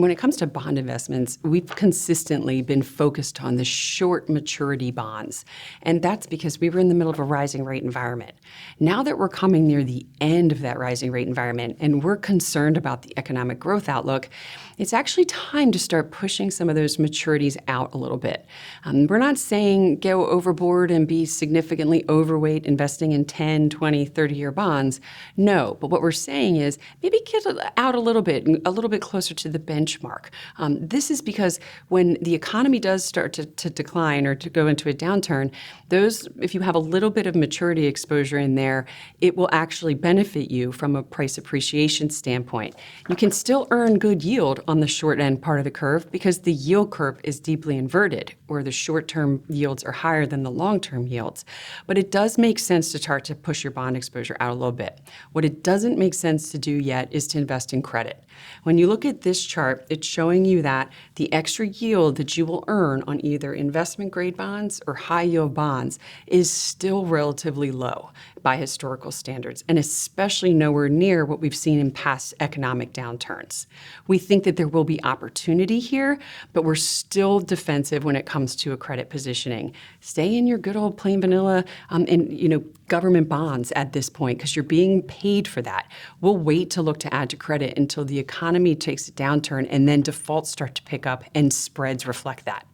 When it comes to bond investments, we've consistently been focused on the short maturity bonds. And that's because we were in the middle of a rising rate environment. Now that we're coming near the end of that rising rate environment and we're concerned about the economic growth outlook, it's actually time to start pushing some of those maturities out a little bit. We're not saying go overboard and be significantly overweight investing in 10, 20, 30-year bonds. No, but what we're saying is maybe get out a little bit closer to the benchmark. This is because when the economy does start to decline or to go into a downturn, if you have a little bit of maturity exposure in there, it will actually benefit you from a price appreciation standpoint. You can still earn good yield on the short end part of the curve because the yield curve is deeply inverted, where the short-term yields are higher than the long-term yields. But it does make sense to start to push your bond exposure out a little bit. What it doesn't make sense to do yet is to invest in credit. When you look at this chart, it's showing you that the extra yield that you will earn on either investment grade bonds or high yield bonds is still relatively low by historical standards, and especially nowhere near what we've seen in past economic downturns. We think that there will be opportunity here, but we're still defensive when it comes to a credit positioning. Stay in your good old plain vanilla government bonds at this point because you're being paid for that. We'll wait to look to add to credit until the economy takes a downturn and then defaults start to pick up and spreads reflect that.